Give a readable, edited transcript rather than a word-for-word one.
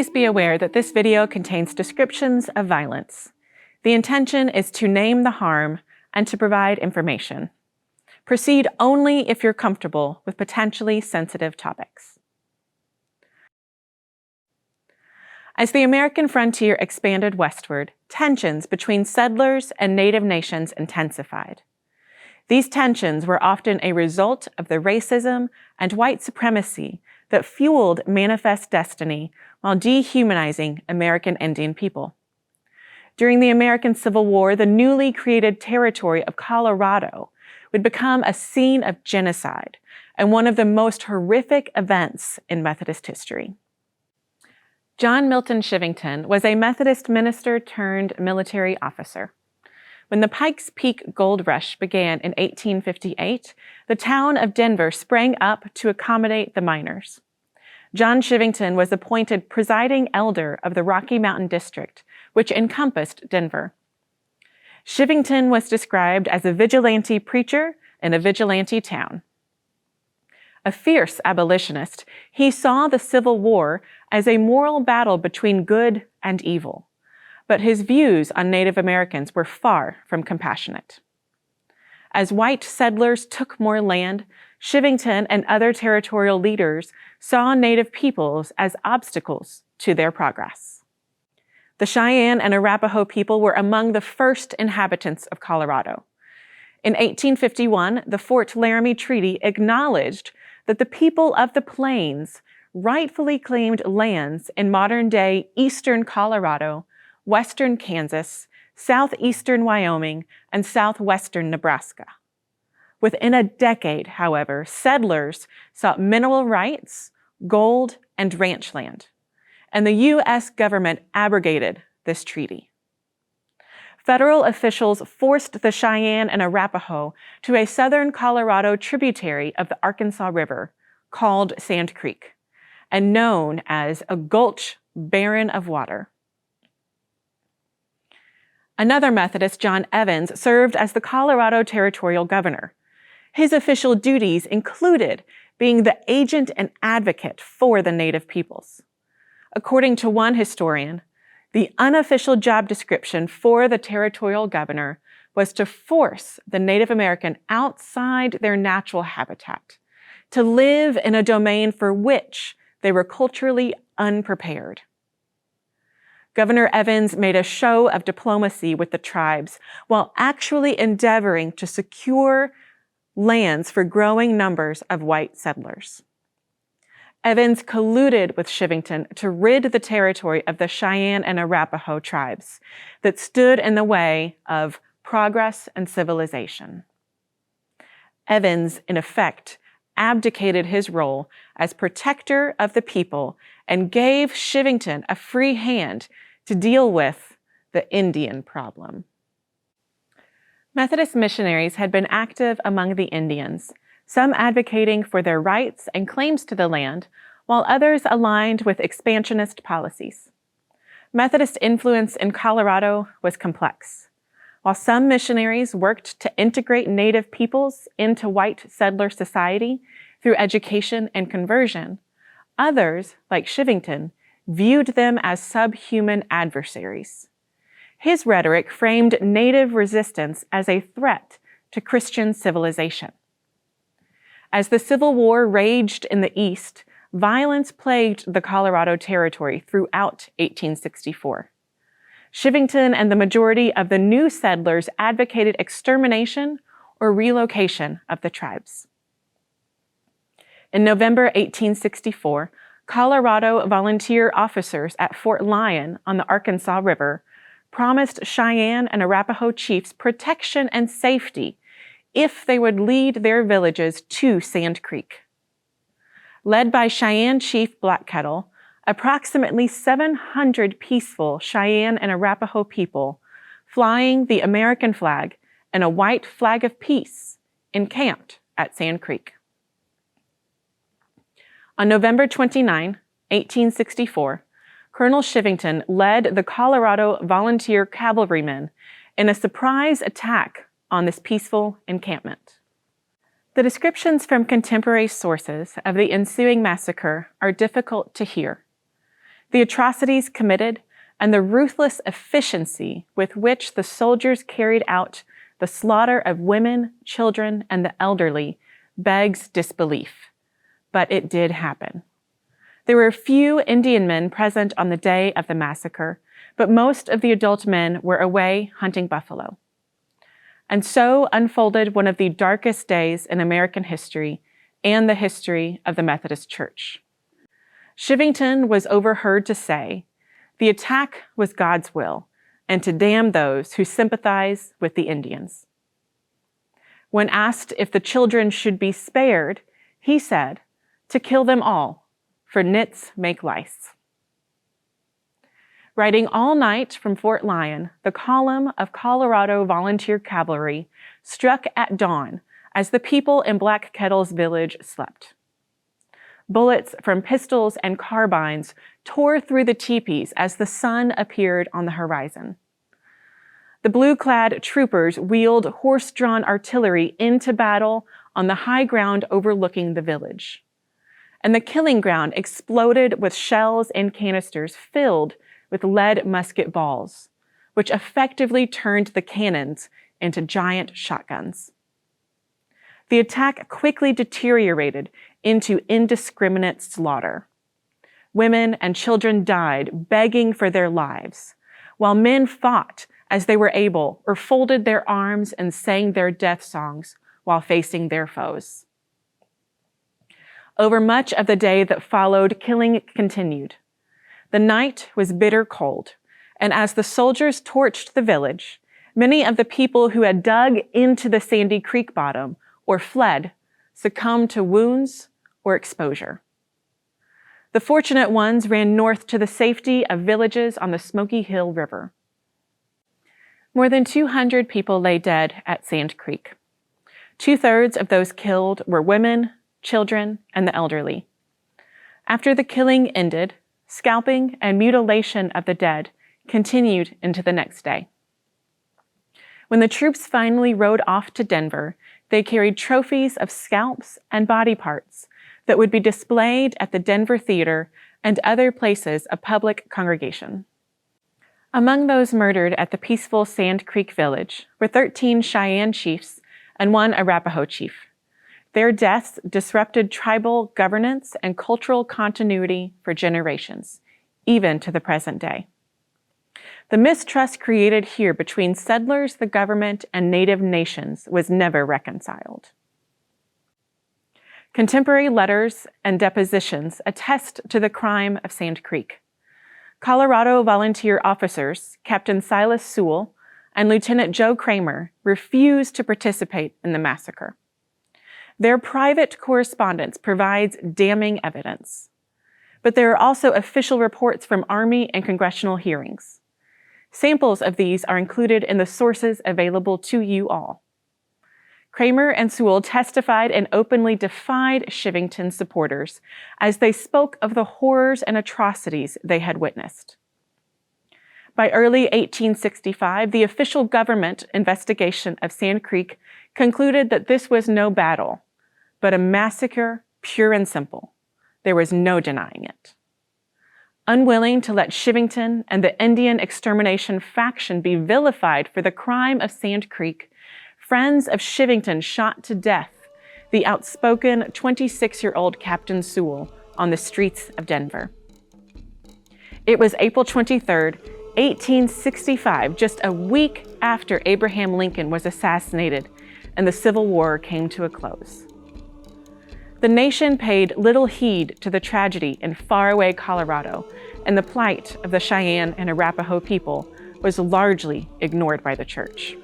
Please be aware that this video contains descriptions of violence. The intention is to name the harm and to provide information. Proceed only if you're comfortable with potentially sensitive topics. As the American frontier expanded westward, tensions between settlers and Native nations intensified. These tensions were often a result of the racism and white supremacy that fueled Manifest Destiny while dehumanizing American Indian people. During the American Civil War, the newly created territory of Colorado would become a scene of genocide and one of the most horrific events in Methodist history. John Milton Chivington was a Methodist minister turned military officer. When the Pikes Peak Gold Rush began in 1858, the town of Denver sprang up to accommodate the miners. John Chivington was appointed presiding elder of the Rocky Mountain District, which encompassed Denver. Chivington was described as a vigilante preacher in a vigilante town. A fierce abolitionist, he saw the Civil War as a moral battle between good and evil. But his views on Native Americans were far from compassionate. As white settlers took more land, Chivington and other territorial leaders saw Native peoples as obstacles to their progress. The Cheyenne and Arapaho people were among the first inhabitants of Colorado. In 1851, the Fort Laramie Treaty acknowledged that the people of the plains rightfully claimed lands in modern-day eastern Colorado, western Kansas, southeastern Wyoming, and southwestern Nebraska. Within a decade, however, settlers sought mineral rights, gold, and ranch land, and the U.S. government abrogated this treaty. Federal officials forced the Cheyenne and Arapaho to a southern Colorado tributary of the Arkansas River called Sand Creek, and known as a gulch barren of water. Another Methodist, John Evans, served as the Colorado territorial governor. His official duties included being the agent and advocate for the Native peoples. According to one historian, the unofficial job description for the territorial governor was to force the Native American outside their natural habitat, to live in a domain for which they were culturally unprepared. Governor Evans made a show of diplomacy with the tribes while actually endeavoring to secure lands for growing numbers of white settlers. Evans colluded with Chivington to rid the territory of the Cheyenne and Arapaho tribes that stood in the way of progress and civilization. Evans, in effect, abdicated his role as protector of the people and gave Chivington a free hand to deal with the Indian problem. Methodist missionaries had been active among the Indians, some advocating for their rights and claims to the land, while others aligned with expansionist policies. Methodist influence in Colorado was complex. While some missionaries worked to integrate Native peoples into white settler society through education and conversion, others, like Chivington, viewed them as subhuman adversaries. His rhetoric framed Native resistance as a threat to Christian civilization. As the Civil War raged in the East, violence plagued the Colorado Territory throughout 1864. Chivington and the majority of the new settlers advocated extermination or relocation of the tribes. In November 1864, Colorado volunteer officers at Fort Lyon on the Arkansas River promised Cheyenne and Arapaho chiefs protection and safety if they would lead their villages to Sand Creek. Led by Cheyenne Chief Blackcattle, approximately 700 peaceful Cheyenne and Arapaho people, flying the American flag and a white flag of peace, encamped at Sand Creek. On November 29, 1864, Colonel Chivington led the Colorado Volunteer Cavalrymen in a surprise attack on this peaceful encampment. The descriptions from contemporary sources of the ensuing massacre are difficult to hear. The atrocities committed and the ruthless efficiency with which the soldiers carried out the slaughter of women, children, and the elderly begs disbelief. But it did happen. There were few Indian men present on the day of the massacre, but most of the adult men were away hunting buffalo. And so unfolded one of the darkest days in American history and the history of the Methodist Church. Chivington was overheard to say, "The attack was God's will, and to damn those who sympathize with the Indians." When asked if the children should be spared, he said, "To kill them all, for nits make lice." Riding all night from Fort Lyon, the column of Colorado Volunteer Cavalry struck at dawn as the people in Black Kettle's village slept. Bullets from pistols and carbines tore through the teepees as the sun appeared on the horizon. The blue-clad troopers wheeled horse-drawn artillery into battle on the high ground overlooking the village. And the killing ground exploded with shells and canisters filled with lead musket balls, which effectively turned the cannons into giant shotguns. The attack quickly deteriorated into indiscriminate slaughter. Women and children died begging for their lives, while men fought as they were able or folded their arms and sang their death songs while facing their foes. Over much of the day that followed, killing continued. The night was bitter cold, and as the soldiers torched the village, many of the people who had dug into the Sandy Creek bottom or fled succumbed to wounds or exposure. The fortunate ones ran north to the safety of villages on the Smoky Hill River. More than 200 people lay dead at Sand Creek. 2/3 of those killed were women, children, and the elderly. After the killing ended, scalping and mutilation of the dead continued into the next day. When the troops finally rode off to Denver, they carried trophies of scalps and body parts that would be displayed at the Denver Theater and other places of public congregation. Among those murdered at the peaceful Sand Creek village were 13 Cheyenne chiefs and 1 Arapaho chief. Their deaths disrupted tribal governance and cultural continuity for generations, even to the present day. The mistrust created here between settlers, the government, and Native nations was never reconciled. Contemporary letters and depositions attest to the crime of Sand Creek. Colorado volunteer officers, Captain Silas Sewell and Lieutenant Joe Kramer, refused to participate in the massacre. Their private correspondence provides damning evidence. But there are also official reports from Army and congressional hearings. Samples of these are included in the sources available to you all. Kramer and Sewell testified and openly defied Chivington supporters as they spoke of the horrors and atrocities they had witnessed. By early 1865, the official government investigation of Sand Creek concluded that this was no battle, but a massacre, pure and simple. There was no denying it. Unwilling to let Chivington and the Indian extermination faction be vilified for the crime of Sand Creek, friends of Chivington shot to death the outspoken 26-year-old Captain Sewell on the streets of Denver. It was April 23rd, 1865, just a week after Abraham Lincoln was assassinated and the Civil War came to a close. The nation paid little heed to the tragedy in faraway Colorado, and the plight of the Cheyenne and Arapaho people was largely ignored by the church.